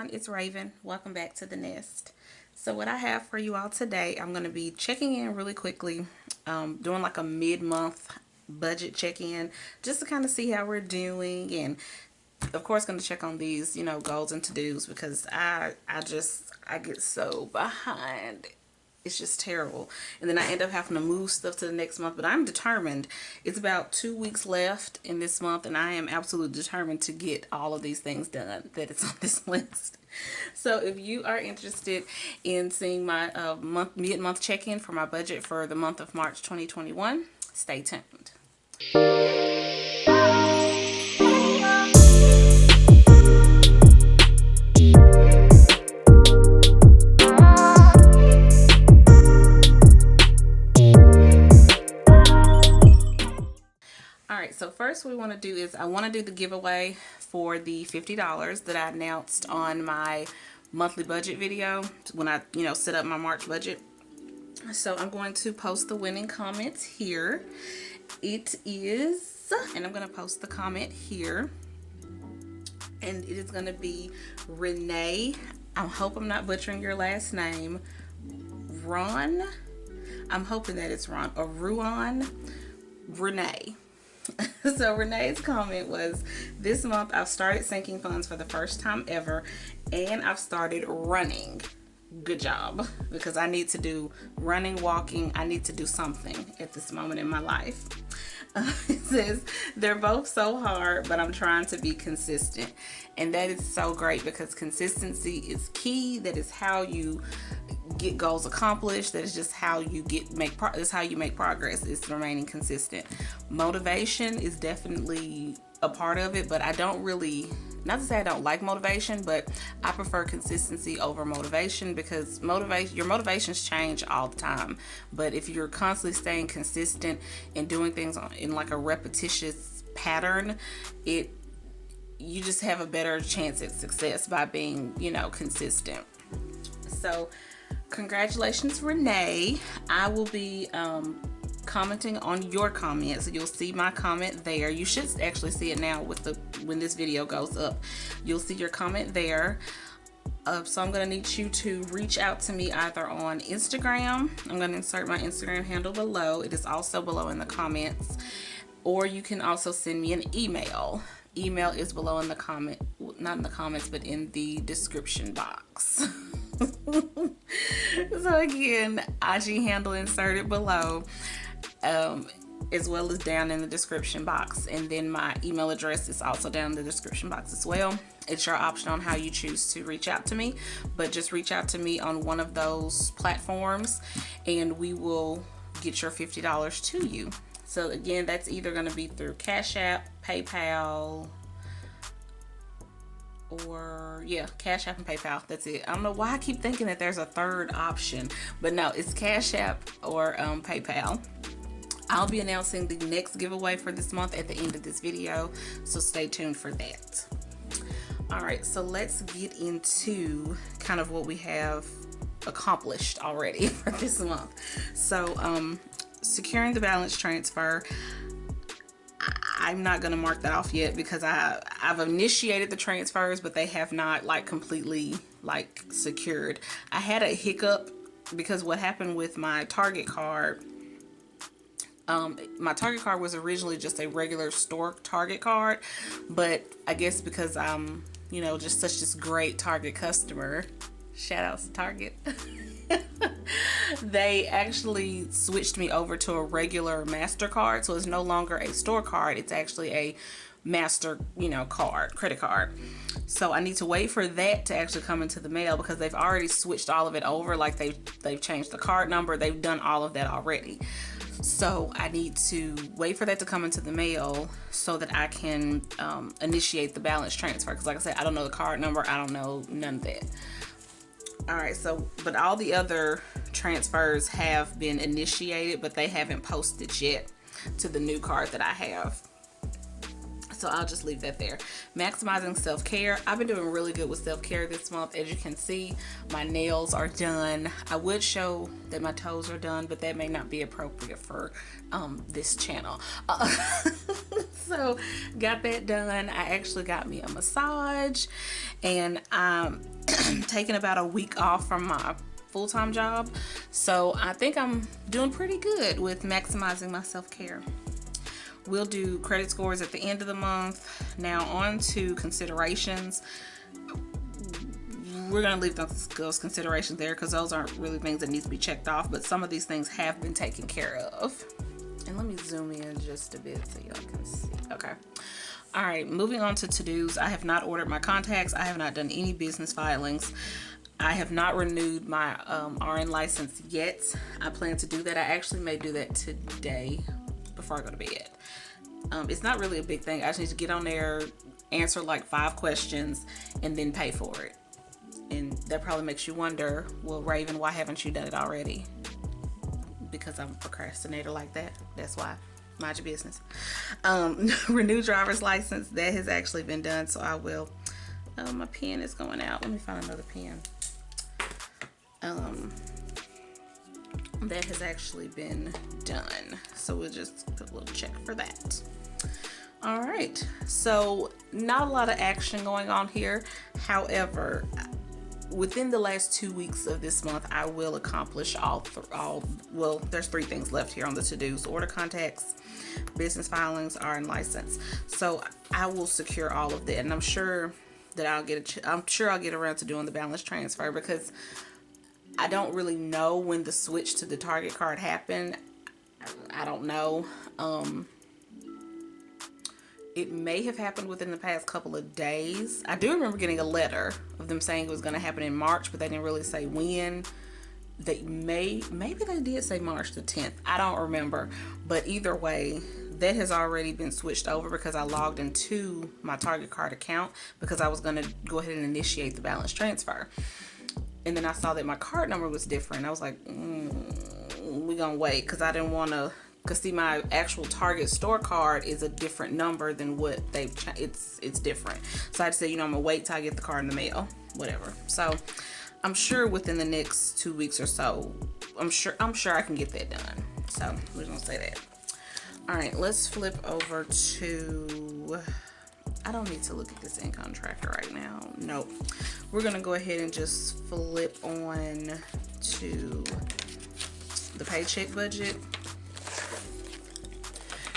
everyone, it's Raven. Welcome back to the Nest. So what I have for you all today, I'm going to be checking in really quickly, doing like a mid-month budget check-in just to kind of see how we're doing, and of course going to check on these, goals and to-dos, because I get so behind. It's just terrible. And then I end up having to move stuff to the next month. But I'm determined. It's about 2 weeks left in this month, and I am absolutely determined to get all of these things done that it's on this list. So if you are interested in seeing my mid-month check-in for my budget for the month of March 2021, stay tuned. So first we want to do is I want to do the giveaway for the $50 that I announced on my monthly budget video when I set up my March budget. So I'm going to post the winning comments here. It is, and I'm going to post the comment here, and it is going to be Renee. I hope I'm not butchering your last name. Ron. I'm hoping that it's Ron or Ruan. Renee. So Renee's comment was, this month I've started sinking funds for the first time ever, and I've started running. Good job, because I need to do running, walking. I need to do something at this moment in my life. It says, they're both so hard, but I'm trying to be consistent. And that is so great, because consistency is key. That is how you get goals accomplished. That is just how you make progress. It's remaining consistent. Motivation is definitely a part of it, but I don't really, not to say I don't like motivation, but I prefer consistency over motivation, because your motivations change all the time. But if you're constantly staying consistent and doing things in like a repetitious pattern, you just have a better chance at success by being, consistent. So congratulations, Renee. I will be commenting on your comments. You'll see my comment there. You should actually see it now when this video goes up. You'll see your comment there. So I'm going to need you to reach out to me either on Instagram. I'm going to insert my Instagram handle below. It is also below in the comments. Or you can also send me an email. Email is below in the comment, not in the comments, but in the description box. So again, IG handle inserted below, as well as down in the description box. And then my email address is also down in the description box as well. It's your option on how you choose to reach out to me, but just reach out to me on one of those platforms and we will get your $50 to you. So again, that's either going to be through Cash App, PayPal, or Cash App and PayPal. That's it. I don't know why I keep thinking that there's a third option, but no, it's Cash App or PayPal. I'll be announcing the next giveaway for this month at the end of this video, so stay tuned for that. All right, so let's get into kind of what we have accomplished already for this month. So securing the balance transfer, I'm not going to mark that off yet, because I've initiated the transfers, but they have not completely secured. I had a hiccup because what happened with my Target card, my Target card was originally just a regular store Target card, but I guess because I'm just such this great Target customer, shout outs to Target, they actually switched me over to a regular MasterCard. So it's no longer a store card. It's actually a master, credit card. So I need to wait for that to actually come into the mail, because they've already switched all of it over. Like they've changed the card number. They've done all of that already. So I need to wait for that to come into the mail so that I can initiate the balance transfer. Because like I said, I don't know the card number. I don't know none of that. All right, so, but all the other transfers have been initiated, but they haven't posted yet to the new card that I have. So I'll just leave that there. Maximizing self-care. I've been doing really good with self-care this month. As you can see, my nails are done. I would show that my toes are done, but that may not be appropriate for this channel. So got that done. I actually got me a massage, and I'm taking about a week off from my full-time job. So I think I'm doing pretty good with maximizing my self-care. We'll do credit scores at the end of the month. Now on to considerations. We're going to leave those considerations there because those aren't really things that need to be checked off, but some of these things have been taken care of. And let me zoom in just a bit so y'all can see. Okay. All right, moving on to to-dos. I have not ordered my contacts. I have not done any business filings. I have not renewed my RN license yet. I plan to do that. I actually may do that today before I go to bed. It's not really a big thing. I just need to get on there, answer like 5 questions, and then pay for it. And that probably makes you wonder, well, Raven, why haven't you done it already? Because I'm a procrastinator like that. That's why. Mind your business. Renew driver's license. That has actually been done, so I will. My pen is going out. Let me find another pen. That has actually been done. So we'll just put a little check for that. All right. So not a lot of action going on here. However, within the last 2 weeks of this month, I will accomplish well, there's 3 things left here on the to-dos: order contacts, business filings, RN license. So I will secure all of that, and I'm sure that I'll get around to doing the balance transfer, because I don't really know when the switch to the Target card happened. I don't know. It may have happened within the past couple of days. I do remember getting a letter of them saying it was going to happen in March, but they didn't really say when. Maybe they did say March the 10th. I don't remember. But either way, that has already been switched over because I logged into my Target card account because I was going to go ahead and initiate the balance transfer. And then I saw that my card number was different. I was like, we're going to wait, because I didn't want to. Because see, my actual Target store card is a different number than what it's different. So I just said, I'm going to wait till I get the card in the mail, whatever. So I'm sure within the next 2 weeks or so, I'm sure I can get that done. So we're going to say that. All right, let's flip over to, I don't need to look at this income tracker right now. Nope. We're going to go ahead and just flip on to the paycheck budget.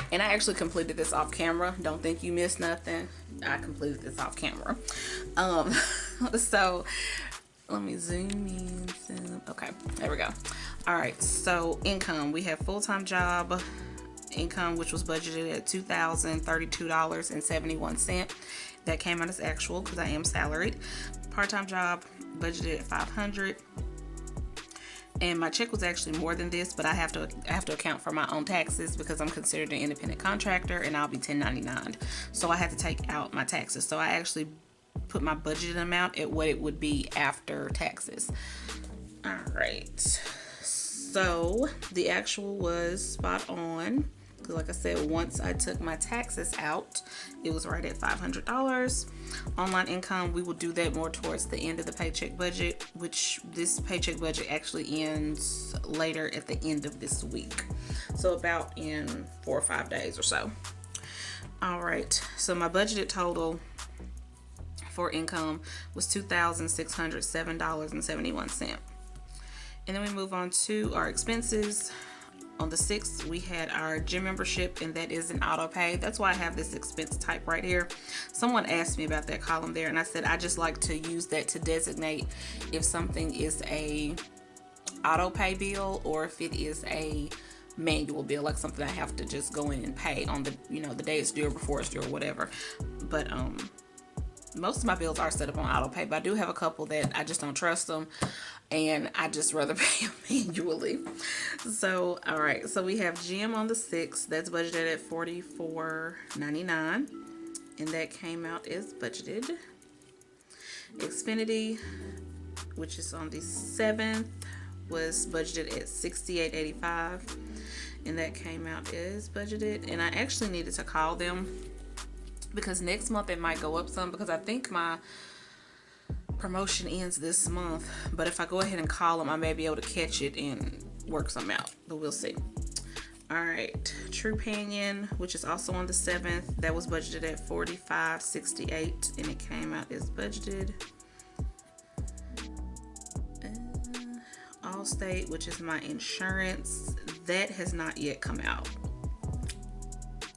And I actually completed this off camera. Don't think you missed nothing. I completed this off camera. So let me zoom in. Okay, there we go. All right, so income. We have full-time job income, which was budgeted at $2,032.71. That came out as actual because I am salaried. Part-time job budgeted at $500. And my check was actually more than this, but I have to account for my own taxes because I'm considered an independent contractor and I'll be 1099. So I had to take out my taxes. So I actually put my budgeted amount at what it would be after taxes. All right. So the actual was spot on. Because like I said, once I took my taxes out, it was right at $500. Online income, we will do that more towards the end of the paycheck budget, which this paycheck budget actually ends later at the end of this week. So about in 4 or 5 days or so. All right, so my budgeted total for income was $2,607.71. And then we move on to our expenses. On the 6th, we had our gym membership, and that is an auto pay. That's why I have this expense type right here. Someone asked me about that column there, and I said I just like to use that to designate if something is a auto pay bill or if it is a manual bill, like something I have to just go in and pay on the the day it's due or before it's due or whatever. But most of my bills are set up on auto pay, but I do have a couple that I just don't trust them, and I just rather pay them manually. So, all right. So we have gym on the 6th. That's budgeted at $44.99, and that came out as budgeted. Xfinity, which is on the 7th, was budgeted at $68.85, and that came out as budgeted. And I actually needed to call them because next month it might go up some, because I think my promotion ends this month. But if I go ahead and call them, I may be able to catch it and work some out, but we'll see. All right, Trupanion, which is also on the 7th, that was budgeted at $45.68, and it came out as budgeted. Allstate, which is my insurance, that has not yet come out.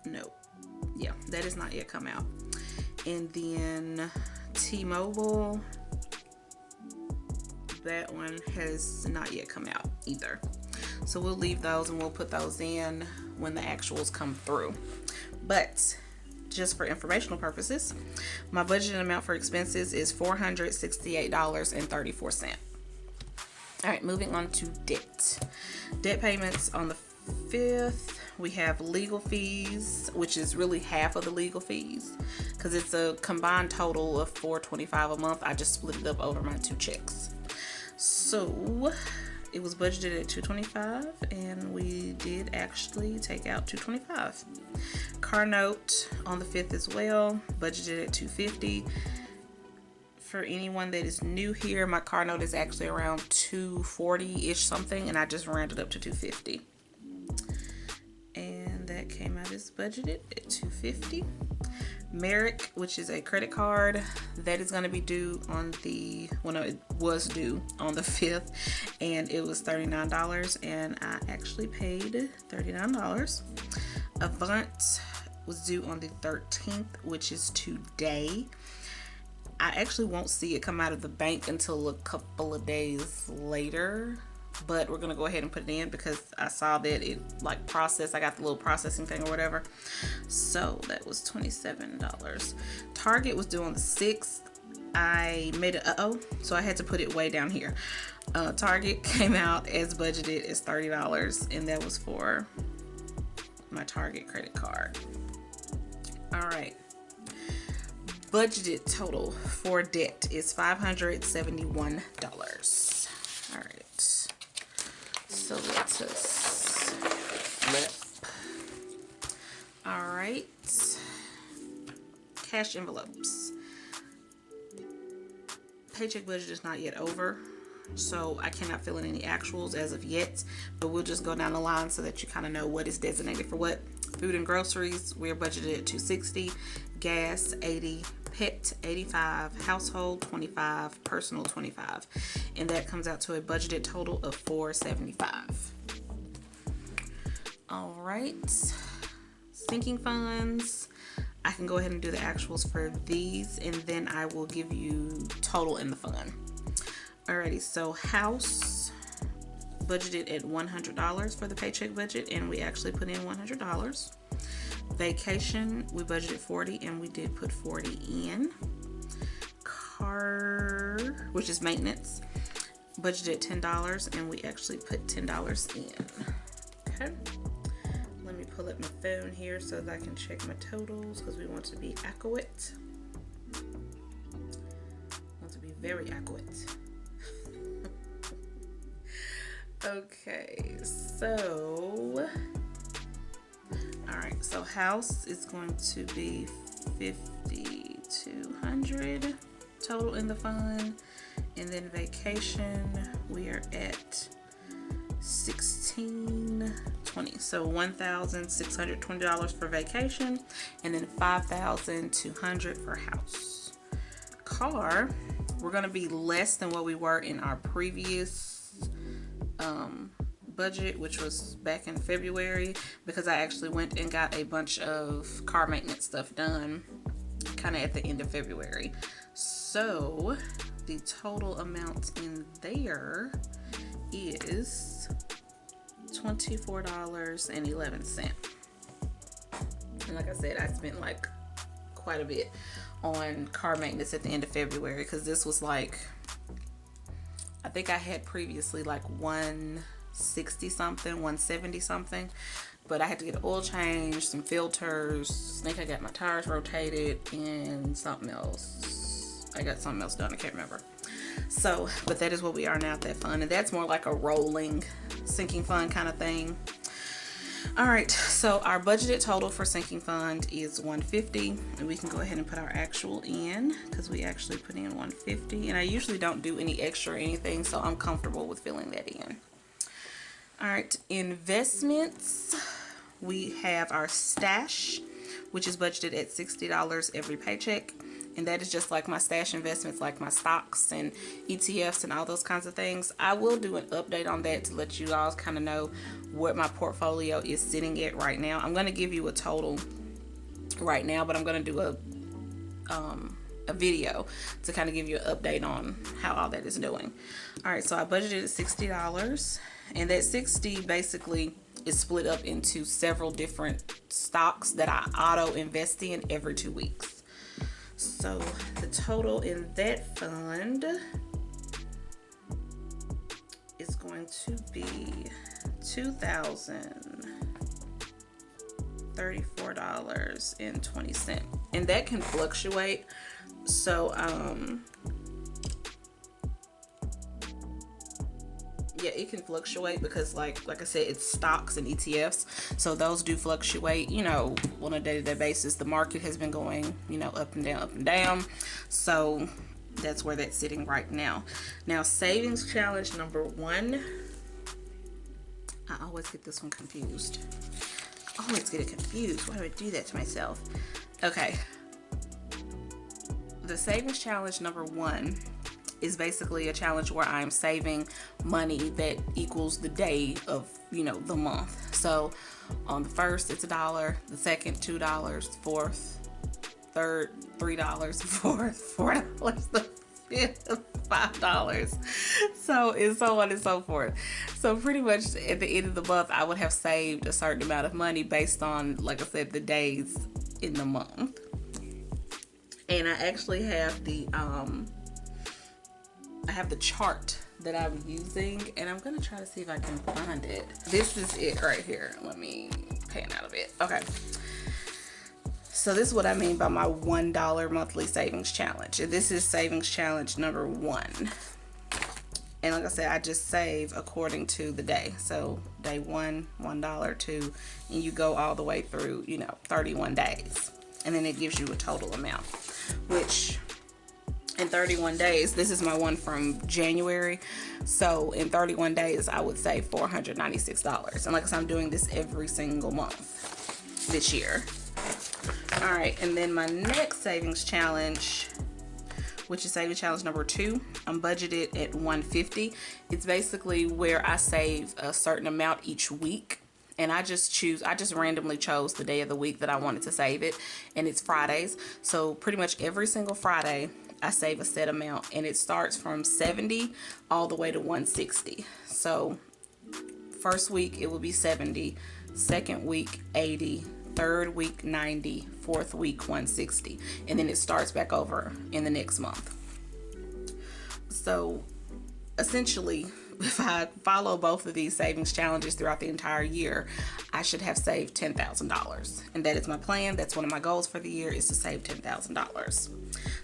No, yeah, that has not yet come out. And then T-Mobile, that one has not yet come out either. So we'll leave those and we'll put those in when the actuals come through. But just for informational purposes, my budgeted amount for expenses is $468.34. All right, moving on to debt. Debt payments on the 5th, we have legal fees, which is really half of the legal fees because it's a combined total of $425 a month. I just split it up over my 2 checks. So it was budgeted at $225 and we did actually take out $225. Car note on the 5th as well, budgeted at $250. For anyone that is new here, my car note is actually around $240-ish something, and I just rounded up to $250. And that came out as budgeted at $250. Merrick, which is a credit card, that is going to be due on the, well, no, it was due on the 5th, and it was $39, and I actually paid $39. Avant was due on the 13th, which is today. I actually won't see it come out of the bank until a couple of days later, but we're going to go ahead and put it in because I saw that it like processed. I got the little processing thing or whatever. So that was $27. Target was due on the 6th. I made it so I had to put it way down here. Target came out as budgeted as $30, and that was for my Target credit card. All right. Budgeted total for debt is $571. All right. So let us flip. All right. Cash envelopes. Paycheck budget is not yet over, so I cannot fill in any actuals as of yet, but we'll just go down the line so that you kind of know what is designated for what. Food and groceries, we're budgeted at $260, gas $80, pet $85, household $25, personal $25, and that comes out to a budgeted total of $475. All right, sinking funds, I can go ahead and do the actuals for these, and then I will give you total in the fund. Alrighty, so house budgeted at $100 for the paycheck budget, and we actually put in $100. Vacation, we budgeted $40, and we did put $40 in. Car, which is maintenance, budgeted $10, and we actually put $10 in. Okay, let me pull up my phone here so that I can check my totals because we want to be accurate. Want to be very accurate. Okay, so all right, so house is going to be $5,200 total in the fund, and then vacation we are at $1,620, so $1,620 for vacation, and then $5,200 for house. Car, we're going to be less than what we were in our previous budget, which was back in February, because I actually went and got a bunch of car maintenance stuff done kind of at the end of February. So the total amount in there is $24.11. And like I said, I spent like quite a bit on car maintenance at the end of February, because this was like, I think I had previously like 160 something, 170 something, but I had to get an oil change, some filters, I think I got my tires rotated, and something else. I got something else done, I can't remember. So, but that is what we are now at that fund, and that's more like a rolling sinking fund kind of thing. All right, so our budgeted total for sinking fund is $150, and we can go ahead and put our actual in, because we actually put in $150, and I usually don't do any extra or anything, so I'm comfortable with filling that in. All right, investments, we have our stash, which is budgeted at $60 every paycheck. And that is just like my stash investments, like my stocks and ETFs and all those kinds of things. I will do an update on that to let you all kind of know what my portfolio is sitting at right now. I'm going to give you a total right now, but I'm going to do a video to kind of give you an update on how all that is doing. All right, so I budgeted $60, and that 60 basically is split up into several different stocks that I auto invest in every 2 weeks. So the total in that fund is going to be $2,034.20, and that can fluctuate. So yeah, it can fluctuate because like I said, it's stocks and ETFs, so those do fluctuate, you know, on a day-to-day basis. The market has been going, you know, up and down, so that's where that's sitting right now. Now, savings challenge number 1, I always get this one confused. I always get it confused. Why do I do that to myself? Okay, the savings challenge number 1 is basically a challenge where I'm saving money that equals the day of, you know, the month. So on the first, it's $1, the second, $2, fourth, third, $3, fourth, $4, the fifth, $5. So and so on and so forth. So pretty much at the end of the month, I would have saved a certain amount of money based on, like I said, the days in the month. And I actually have the chart that I'm using, and I'm gonna try to see if I can find it. This is it right here. Let me pan out a bit. Okay, so this is what I mean by my $1 monthly savings challenge, and this is savings challenge number 1. And like I said, I just save according to the day. So day 1, $1, 2, and you go all the way through, you know, 31 days, and then it gives you a total amount, which in 31 days, this is my one from January. So in 31 days, I would save $496. And like I said, I'm doing this every single month this year. All right, and then my next savings challenge, which is savings challenge number 2, I'm budgeted at $150. It's basically where I save a certain amount each week. And I just randomly chose the day of the week that I wanted to save it, and it's Fridays. So pretty much every single Friday, I save a set amount, and it starts from 70 all the way to 160. So first week it will be 70, second week 80, third week 90, fourth week 160, and then it starts back over in the next month. So essentially, if I follow both of these savings challenges throughout the entire year, I should have saved $10,000. And that is my plan. That's one of my goals for the year, is to save $10,000.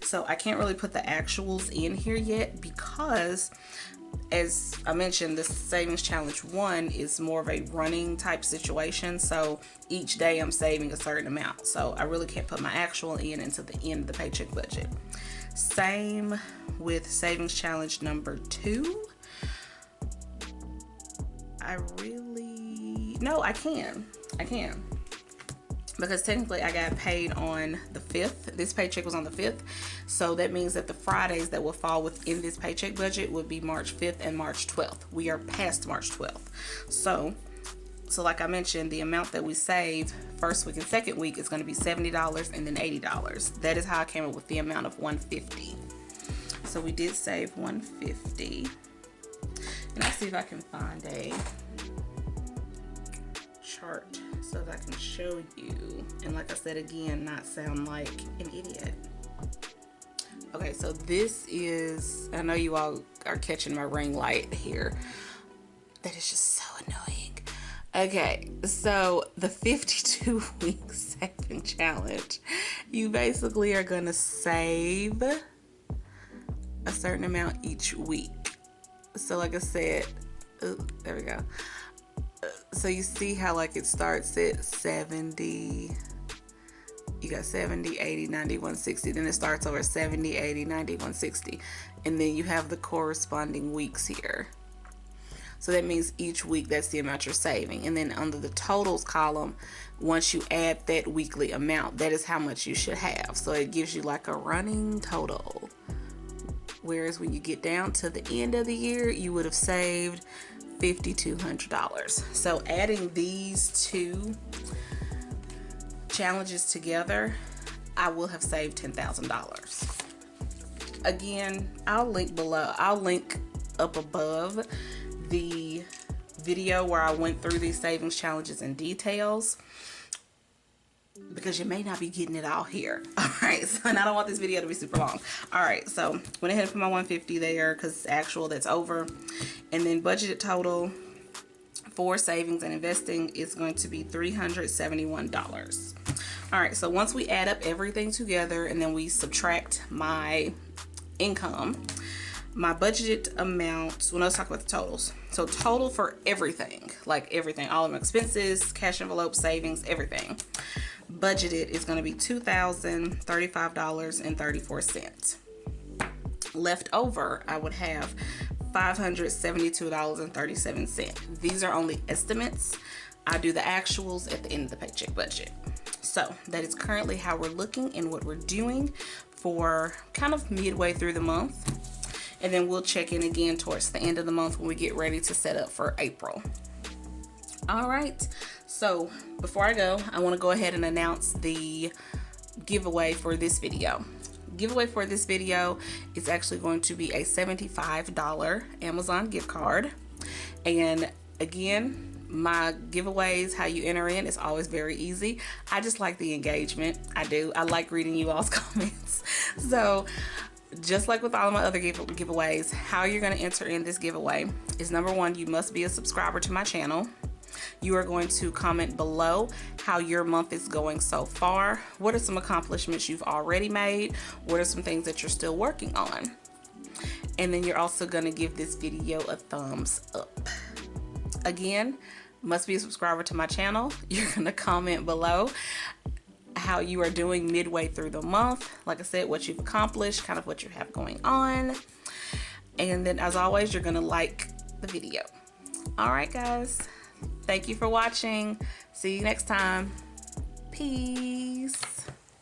So I can't really put the actuals in here yet because, as I mentioned, this savings challenge 1 is more of a running type situation. So each day I'm saving a certain amount. So I really can't put my actual in until the end of the paycheck budget. Same with savings challenge number 2. I can. Because technically I got paid on the 5th. This paycheck was on the 5th. So that means that the Fridays that will fall within this paycheck budget would be March 5th and March 12th. We are past March 12th. So like I mentioned, the amount that we save first week and second week is going to be $70 and then $80. That is how I came up with the amount of $150. So we did save $150. And let's see if I can find a chart so that I can show you, and like I said again, not sound like an idiot. Okay, so this is, I know you all are catching my ring light here. That is just so annoying. Okay, so the 52-week saving challenge, you basically are gonna save a certain amount each week. So like I said, there we go. So you see how like it starts at 70, you got 70, 80, 90, 160, then it starts over 70, 80, 90, 160, and then you have the corresponding weeks here. So that means each week that's the amount you're saving. And then under the totals column, once you add that weekly amount, that is how much you should have. So it gives you like a running total. Whereas when you get down to the end of the year, you would have saved $5,200. So adding these two challenges together, I will have saved $10,000. Again, I'll link up above the video where I went through these savings challenges in details, because you may not be getting it all here. All right, so, and I don't want this video to be super long. All right, so went ahead and put my 150 there because actual, that's over. And then budgeted total for savings and investing is going to be $371. All right, so once we add up everything together and then we subtract my income, my budgeted amount, well, let's talk about the totals. So total for everything, like everything, all of my expenses, cash envelope, savings, everything, budgeted is going to be $2,035.34. Left over, I would have $572.37. These are only estimates. I do the actuals at the end of the paycheck budget. So that is currently how we're looking and what we're doing for kind of midway through the month. And then we'll check in again towards the end of the month when we get ready to set up for April. All right, so before I go, I want to go ahead and announce the giveaway for this video. Giveaway for this video is actually going to be a $75 Amazon gift card. And again, my giveaways, how you enter in, is always very easy. I just like the engagement. I do. I like reading you all's comments. So just like with all of my other giveaways, how you're going to enter in this giveaway is, number one, you must be a subscriber to my channel. You are going to comment below how your month is going so far. What are some accomplishments you've already made? What are some things that you're still working on? And then you're also going to give this video a thumbs up. Again, must be a subscriber to my channel. You're going to comment below how you are doing midway through the month. Like I said, what you've accomplished, kind of what you have going on. And then as always, you're going to like the video. All right, guys. Thank you for watching. See you next time. Peace.